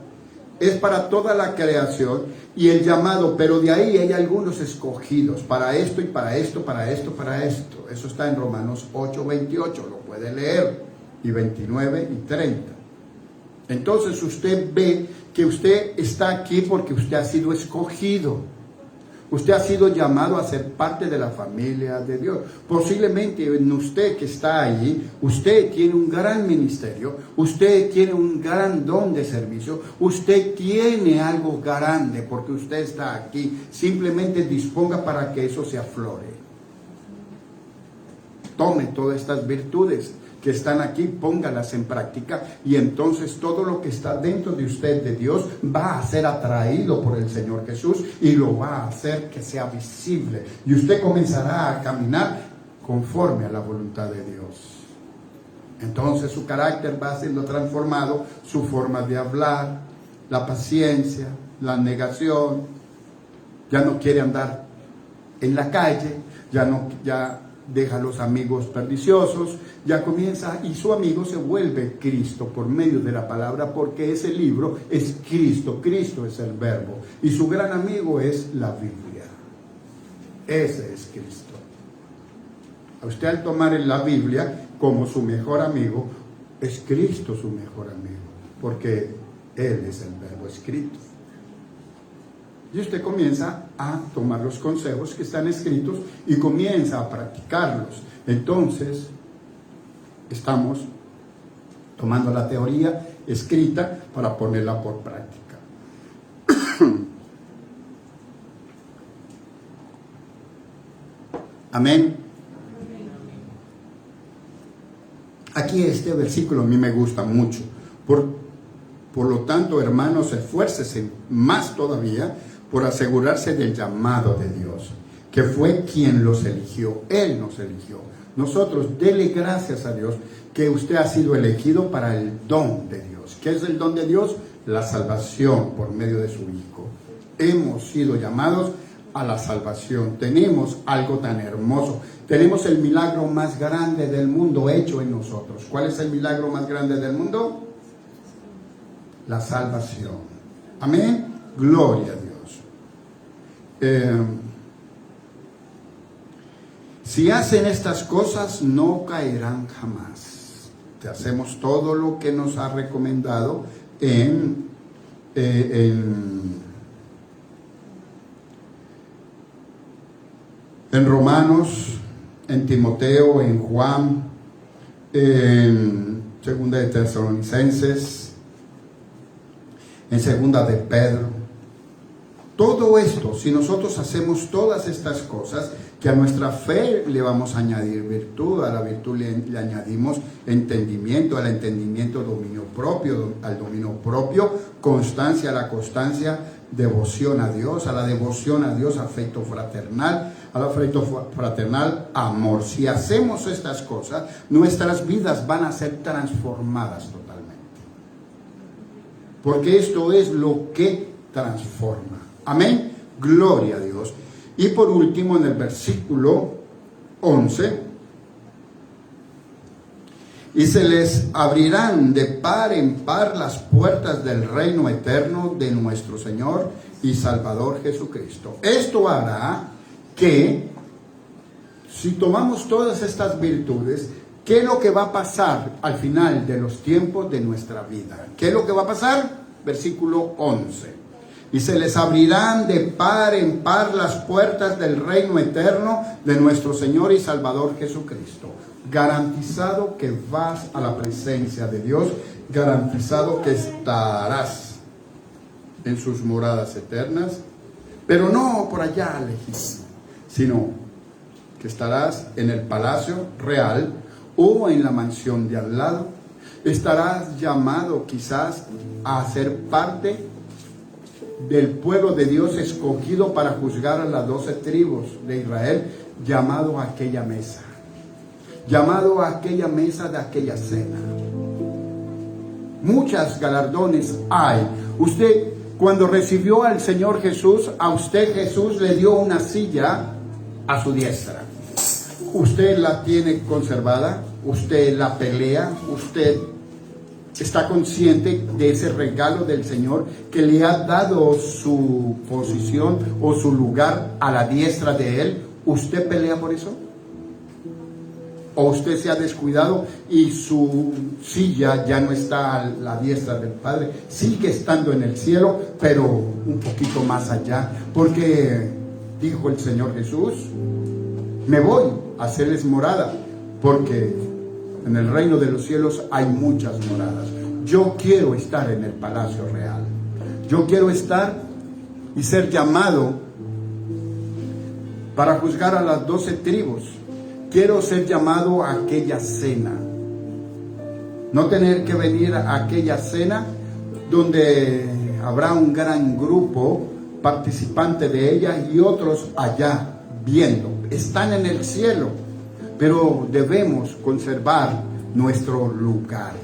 Es para toda la creación y el llamado, pero de ahí hay algunos escogidos para esto y para esto, para esto, para esto. Eso está en Romanos 8, 28, lo puede leer, y 29 y 30. Entonces usted ve que usted está aquí porque usted ha sido escogido. Usted ha sido llamado a ser parte de la familia de Dios. Posiblemente en usted que está ahí, usted tiene un gran ministerio, usted tiene un gran don de servicio, usted tiene algo grande porque usted está aquí. Simplemente disponga para que eso se aflore. Tome todas estas virtudes que están aquí, póngalas en práctica y entonces todo lo que está dentro de usted de Dios va a ser atraído por el Señor Jesús y lo va a hacer que sea visible y usted comenzará a caminar conforme a la voluntad de Dios. Entonces su carácter va siendo transformado, su forma de hablar, la paciencia, la negación, ya no quiere andar en la calle, ya deja a los amigos perniciosos, ya comienza y su amigo se vuelve Cristo por medio de la palabra, porque ese libro es Cristo, Cristo es el verbo y su gran amigo es la Biblia. Ese es Cristo. A usted al tomar en la Biblia como su mejor amigo, es Cristo su mejor amigo, porque Él es el verbo escrito. Y usted comienza a tomar los consejos que están escritos y comienza a practicarlos. Entonces, estamos tomando la teoría escrita para ponerla por práctica. Amén. Aquí este versículo a mí me gusta mucho. Por lo tanto, hermanos, esfuércese más todavía por asegurarse del llamado de Dios, que fue quien los eligió. Él nos eligió. Nosotros, dele gracias a Dios que usted ha sido elegido para el don de Dios. ¿Qué es el don de Dios? La salvación por medio de su Hijo. Hemos sido llamados a la salvación. Tenemos algo tan hermoso. Tenemos el milagro más grande del mundo hecho en nosotros. ¿Cuál es el milagro más grande del mundo? La salvación. Amén. Gloria a Dios. Si hacen estas cosas, no caerán jamás. Te hacemos todo lo que nos ha recomendado en Romanos, en Timoteo, en Juan, en Segunda de Tesalonicenses, en Segunda de Pedro. Todo esto, si nosotros hacemos todas estas cosas, que a nuestra fe le vamos a añadir virtud, a la virtud le añadimos entendimiento, al entendimiento dominio propio, al dominio propio constancia, a la constancia devoción a Dios, a la devoción a Dios afecto fraternal, al afecto fraternal amor. Si hacemos estas cosas, nuestras vidas van a ser transformadas totalmente, porque esto es lo que transforma. Amén, gloria a Dios. Y por último, en el versículo 11, y se les abrirán de par en par las puertas del reino eterno de nuestro Señor y Salvador Jesucristo. Esto hará que, si tomamos todas estas virtudes, ¿qué es lo que va a pasar al final de los tiempos de nuestra vida? ¿Qué es lo que va a pasar? Versículo 11. Y se les abrirán de par en par las puertas del reino eterno de nuestro Señor y Salvador Jesucristo. Garantizado que vas a la presencia de Dios, garantizado que estarás en sus moradas eternas, pero no por allá lejísimo, sino que estarás en el palacio real o en la mansión de al lado. Estarás llamado quizás a ser parte del pueblo de Dios escogido para juzgar a las 12 tribus de Israel, llamado a aquella mesa, llamado a aquella mesa de aquella cena. Muchas galardones hay. Usted, cuando recibió al Señor Jesús, a usted Jesús le dio una silla a su diestra. Usted la tiene conservada, usted la pelea, usted está consciente de ese regalo del Señor que le ha dado su posición o su lugar a la diestra de Él. ¿Usted pelea por eso? ¿O usted se ha descuidado y su silla ya no está a la diestra del Padre? Sigue estando en el cielo, pero un poquito más allá. Porque dijo el Señor Jesús: me voy a hacerles morada, porque en el reino de los cielos hay muchas moradas. Yo quiero estar en el palacio real. Yo quiero estar y ser llamado para juzgar a las 12 tribus. Quiero ser llamado a aquella cena. No tener que venir a aquella cena donde habrá un gran grupo participante de ella y otros allá viendo. Están en el cielo, pero debemos conservar nuestro lugar.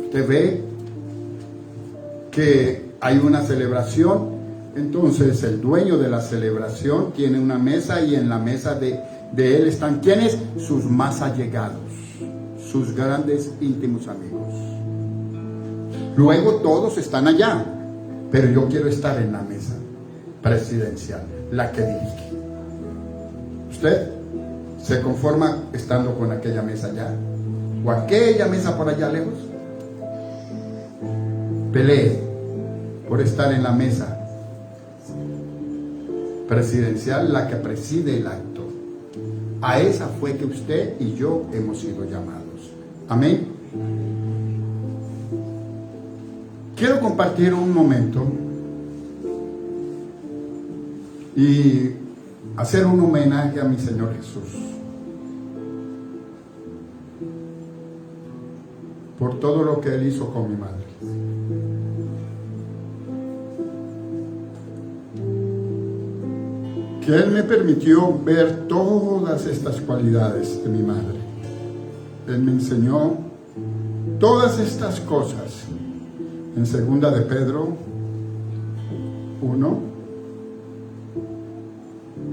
Usted ve que hay una celebración. Entonces el dueño de la celebración tiene una mesa y en la mesa de él están ¿quiénes? Sus más allegados, sus grandes íntimos amigos. Luego todos están allá, pero yo quiero estar en la mesa presidencial, la que dirige. ¿Usted se conforma estando con aquella mesa allá o aquella mesa por allá lejos? Pelee por estar en la mesa presidencial, la que preside el acto. A esa fue que usted y yo hemos sido llamados. Amén. Quiero compartir un momento y hacer un homenaje a mi Señor Jesús por todo lo que Él hizo con mi madre. Que Él me permitió ver todas estas cualidades de mi madre. Él me enseñó todas estas cosas en 2 de Pedro 1,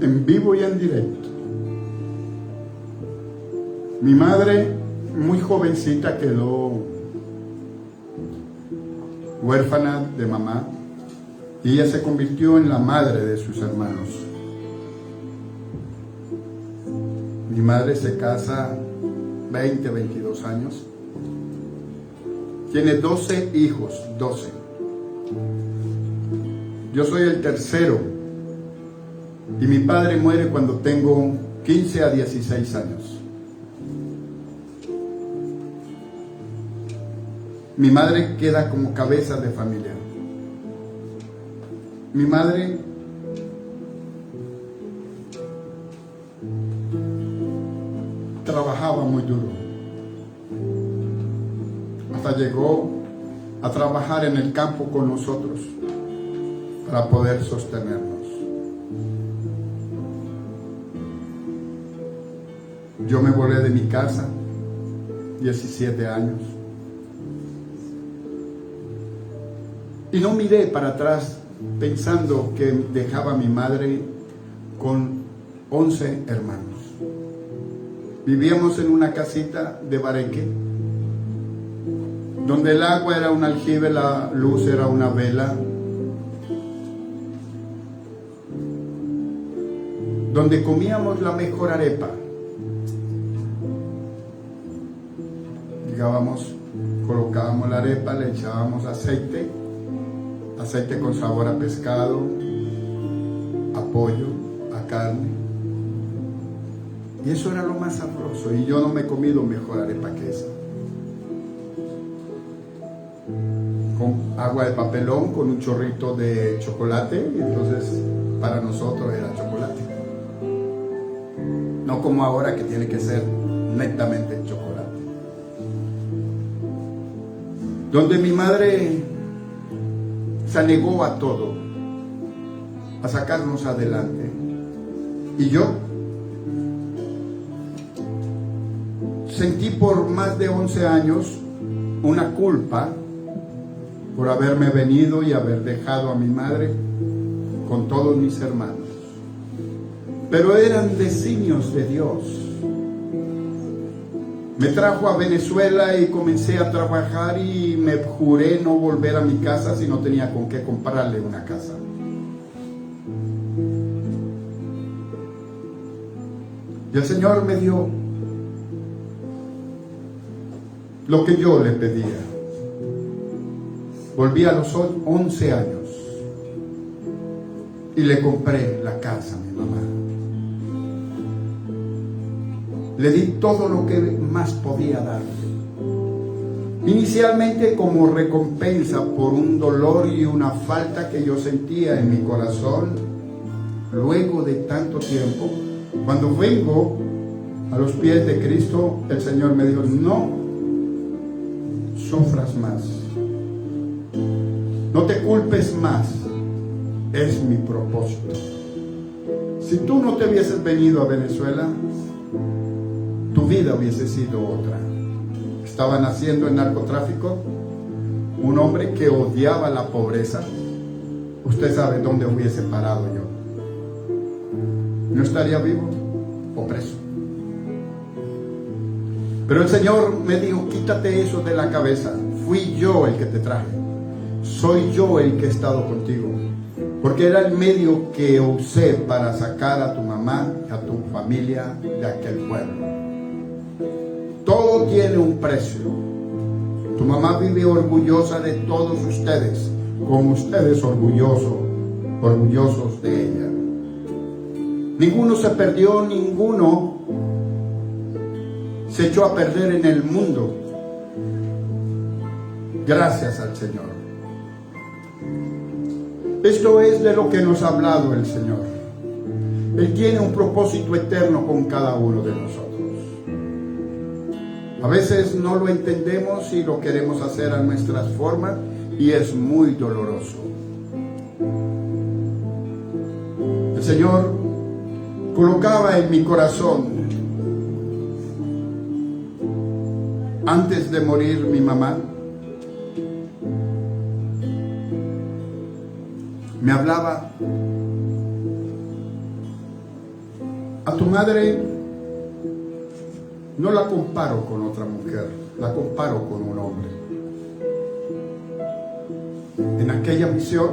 en vivo y en directo. Mi madre, muy jovencita, quedó huérfana de mamá y ella se convirtió en la madre de sus hermanos. Mi madre se casa 20, 22 años. Tiene 12 hijos, 12. Yo soy el tercero. Y mi padre muere cuando tengo 15 a 16 años. Mi madre queda como cabeza de familia. Mi madre trabajaba muy duro. Hasta llegó a trabajar en el campo con nosotros para poder sostenernos. Yo me volé de mi casa, 17 años. Y no miré para atrás pensando que dejaba a mi madre con 11 hermanos. Vivíamos en una casita de bareque, donde el agua era un aljibe, la luz era una vela, donde comíamos la mejor arepa. Llegábamos, colocábamos la arepa, le echábamos aceite con sabor a pescado, a pollo, a carne. Y eso era lo más sabroso. Y yo no me he comido mejor arepa que esa. Con agua de papelón, con un chorrito de chocolate. Y entonces para nosotros era chocolate. No como ahora que tiene que ser netamente chocolate. Donde mi madre se negó a todo, a sacarnos adelante. Y yo sentí por más de 11 años una culpa por haberme venido y haber dejado a mi madre con todos mis hermanos. Pero eran designios de Dios. Me trajo a Venezuela y comencé a trabajar y me juré no volver a mi casa si no tenía con qué comprarle una casa. Y el Señor me dio lo que yo le pedía. Volví a los 11 años y le compré la casa a mi mamá. Le di todo lo que más podía darle. Inicialmente como recompensa por un dolor y una falta que yo sentía en mi corazón. Luego de tanto tiempo, cuando vengo a los pies de Cristo, el Señor me dijo, no sufras más. No te culpes más. Es mi propósito. Si tú no te hubieses venido a Venezuela, tu vida hubiese sido otra. Estaba naciendo en narcotráfico, un hombre que odiaba la pobreza. Usted sabe dónde hubiese parado yo. No estaría vivo o preso. Pero el Señor me dijo, quítate eso de la cabeza. Fui yo el que te traje. Soy yo el que he estado contigo. Porque era el medio que usé para sacar a tu mamá y a tu familia de aquel pueblo. Todo tiene un precio. Tu mamá vive orgullosa de todos ustedes, como ustedes orgullosos de ella. Ninguno se perdió, ninguno se echó a perder en el mundo. Gracias al Señor. Esto es de lo que nos ha hablado el Señor. Él tiene un propósito eterno con cada uno de nosotros. A veces no lo entendemos y lo queremos hacer a nuestras formas y es muy doloroso. El Señor colocaba en mi corazón, antes de morir mi mamá, me hablaba, a tu madre no la comparo con otra mujer, la comparo con un hombre. En aquella misión,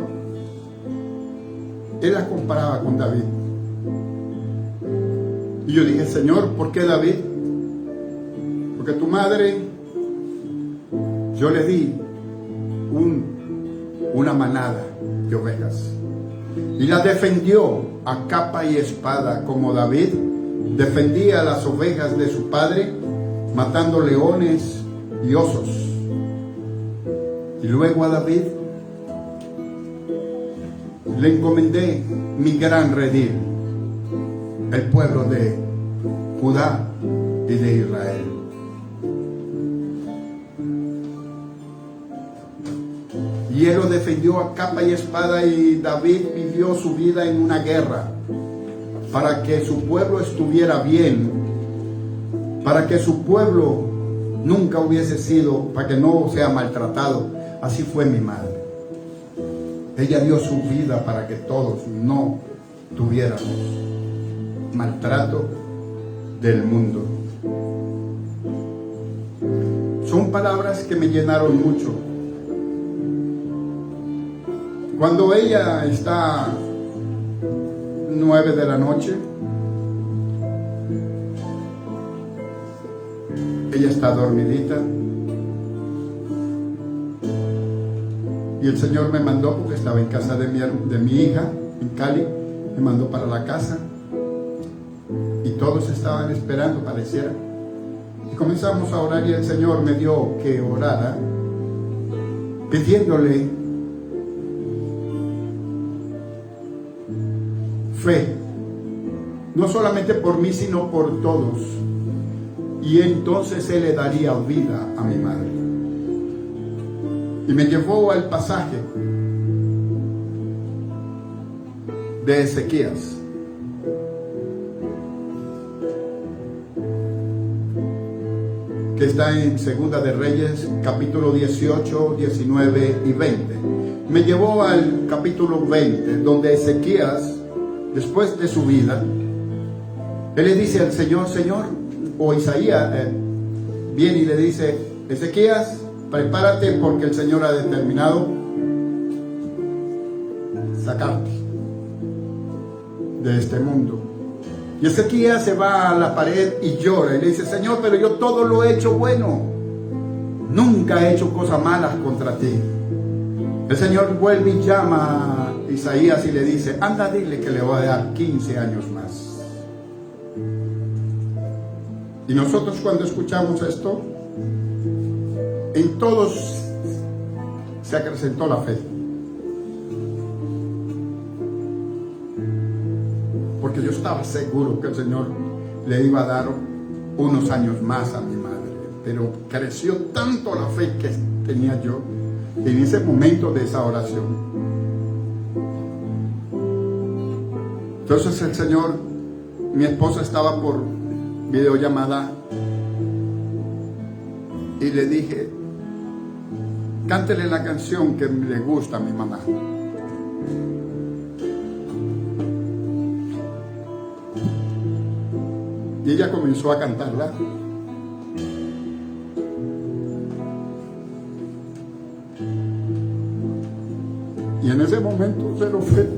él la comparaba con David. Y yo dije, Señor, ¿por qué David? Porque tu madre, yo le di una manada de ovejas y la defendió a capa y espada, como David defendía las ovejas de su padre, matando leones y osos. Y luego a David le encomendé mi gran redil, el pueblo de Judá y de Israel. Y él lo defendió a capa y espada, y David vivió su vida en una guerra para que su pueblo estuviera bien, para que su pueblo nunca hubiese sido, para que no sea maltratado. Así fue mi madre. Ella dio su vida para que todos no tuviéramos maltrato del mundo. Son palabras que me llenaron mucho. Cuando ella está 9 de la noche, ella está dormidita, y el Señor me mandó, porque estaba en casa de mi hija en Cali, me mandó para la casa y todos estaban esperando, pareciera, y comenzamos a orar, y el Señor me dio que orara pidiéndole fe, no solamente por mí, sino por todos. Y entonces Él le daría vida a mi madre. Y me llevó al pasaje de Ezequías. Que está en Segunda de Reyes, capítulo 18, 19 y 20. Me llevó al capítulo 20, donde Ezequías, después de su vida, él le dice al Señor, Señor, o Isaías, viene y le dice: Ezequías, prepárate porque el Señor ha determinado sacarte de este mundo. Y Ezequías se va a la pared y llora y le dice: Señor, pero yo todo lo he hecho bueno, nunca he hecho cosas malas contra ti. El Señor vuelve y llama a Isaías y le dice: anda, dile que le voy a dar 15 años más. Y nosotros, cuando escuchamos esto, en todos se acrecentó la fe, porque yo estaba seguro que el Señor le iba a dar unos años más a mi madre, pero creció tanto la fe que tenía yo en ese momento de esa oración. Entonces el Señor, mi esposa estaba por videollamada y le dije: cántele la canción que le gusta a mi mamá. Y ella comenzó a cantarla. Y en ese momento se lo fue.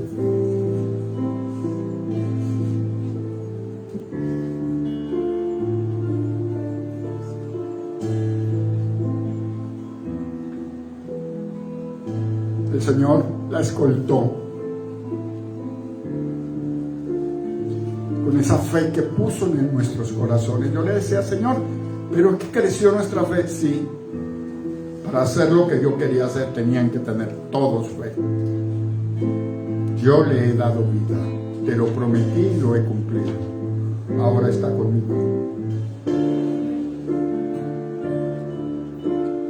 El Señor la escoltó con esa fe que puso en nuestros corazones. Yo le decía: Señor, ¿pero qué creció nuestra fe? Sí, para hacer lo que yo quería hacer tenían que tener todos fe. Yo le he dado vida, te lo prometí y lo he cumplido. Ahora está conmigo.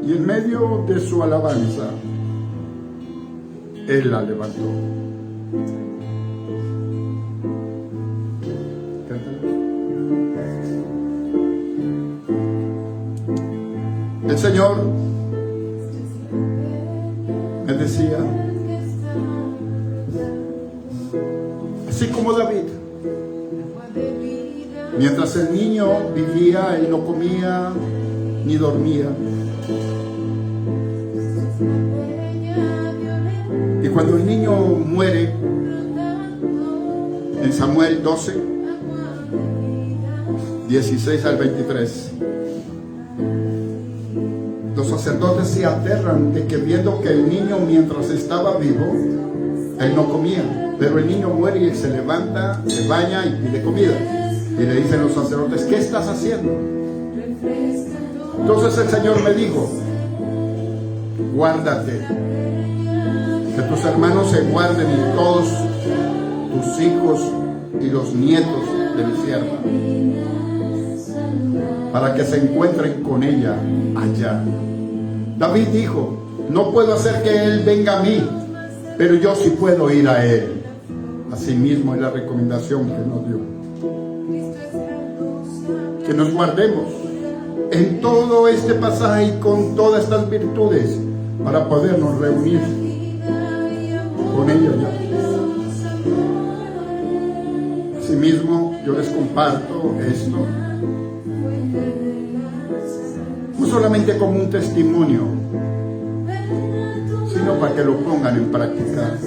Y en medio de su alabanza, Él la levantó. El Señor me decía, así como David, mientras el niño vivía, él no comía ni dormía. Y cuando el niño muere, en Samuel 12, 16 al 23, los sacerdotes se aterran de que, viendo que el niño, mientras estaba vivo, él no comía, pero el niño muere y él se levanta, se baña y pide comida. Y le dicen los sacerdotes: ¿qué estás haciendo? Entonces el Señor me dijo: guárdate, que tus hermanos se guarden y todos tus hijos y los nietos de mi sierva, para que se encuentren con ella allá. David dijo: no puedo hacer que él venga a mí, pero yo sí puedo ir a él. Asimismo es la recomendación que nos dio, que nos guardemos en todo este pasaje y con todas estas virtudes para podernos reunir con ella ya. Asimismo, yo les comparto esto, no solamente como un testimonio, sino para que lo pongan en práctica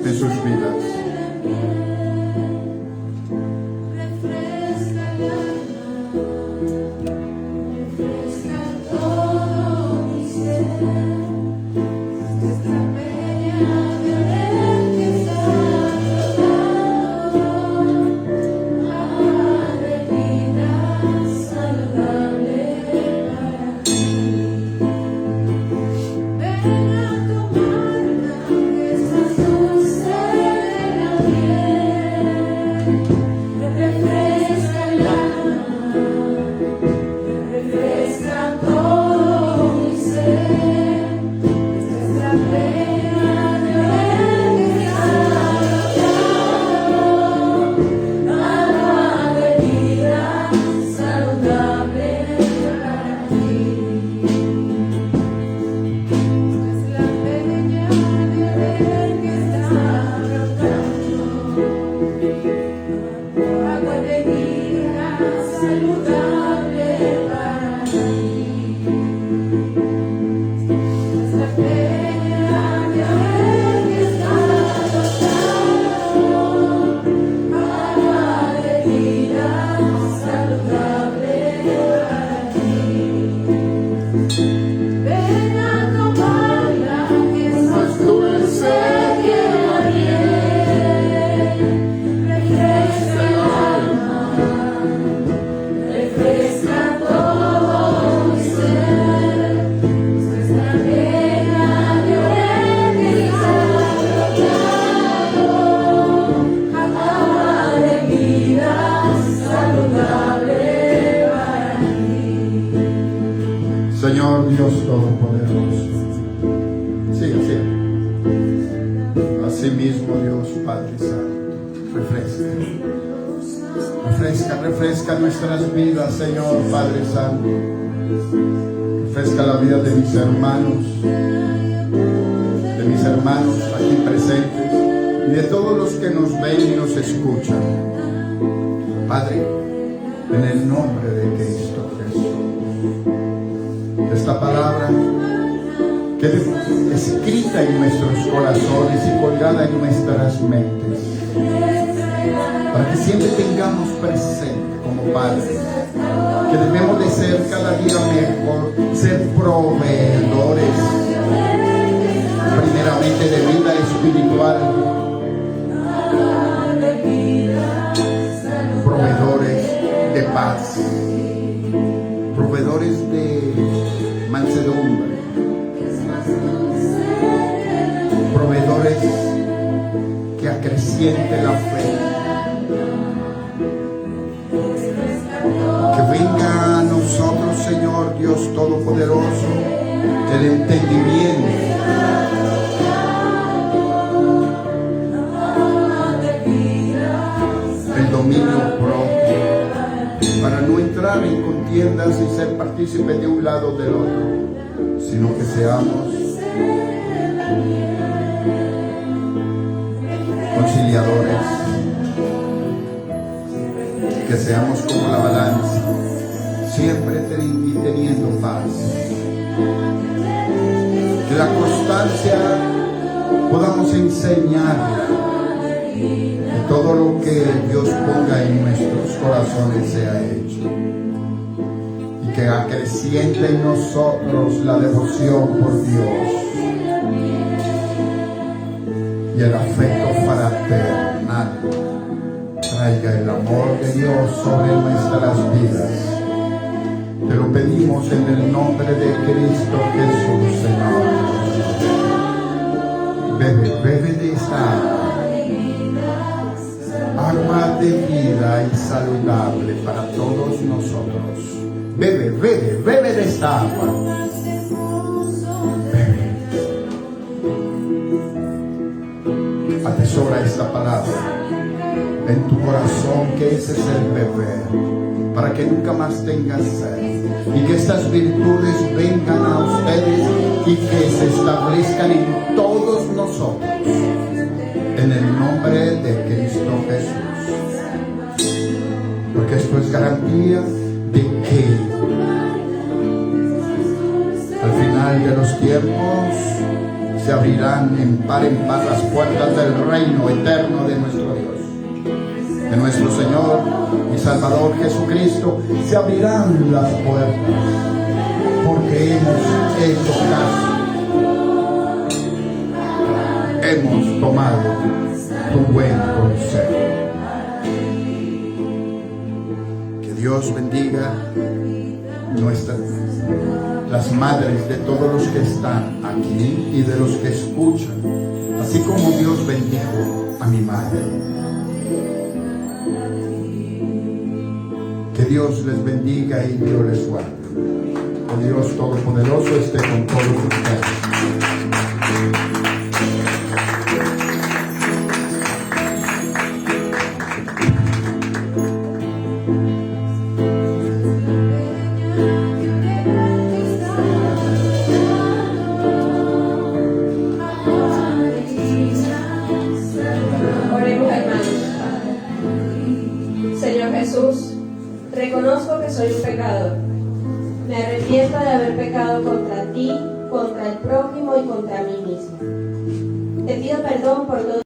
en sus vidas. Refresca nuestras vidas, Señor Padre Santo. Refresca la vida de mis hermanos aquí presentes y de todos los que nos ven y nos escuchan. Padre, en el nombre de Cristo Jesús, esta palabra quede escrita en nuestros corazones y colgada en nuestras mentes, para que siempre tengamos presente como padres que debemos de ser cada día mejor, ser proveedores primeramente de vida espiritual, proveedores de paz, proveedores de mansedumbre, proveedores que acrecienten la fe. Que venga a nosotros, Señor Dios Todopoderoso, el entendimiento, el dominio propio, para no entrar en contiendas y ser partícipes de un lado o del otro, sino que seamos conciliadores, que seamos como la balanza, siempre teniendo paz, que la constancia podamos enseñar que todo lo que Dios ponga en nuestros corazones sea hecho, y que acreciente en nosotros la devoción por Dios y el afecto fraternal traiga el amor de Dios sobre nuestras vidas. Te lo pedimos en el nombre de Cristo Jesús, Señor. Bebe de esta agua de vida y saludable para todos nosotros. Bebe de esta agua. Atesora esta palabra en tu corazón, que ese es el beber, para que nunca más tengas sed, y que estas virtudes vengan a ustedes y que se establezcan en todos nosotros, en el nombre de Cristo Jesús. Porque esto es garantía de que al final de los tiempos se abrirán en par las puertas del reino eterno de nuestro Dios, de nuestro Señor y Salvador Jesucristo. Se abrirán las puertas porque hemos hecho caso, hemos tomado tu buen consejo. Que Dios bendiga las madres de todos los que están aquí y de los que escuchan, así como Dios bendijo a mi madre. Que Dios les bendiga y Dios les guarde. Que Dios Todopoderoso esté con todos ustedes. Reconozco que soy un pecador. Me arrepiento de haber pecado contra ti, contra el prójimo y contra mí mismo. Te pido perdón por todo.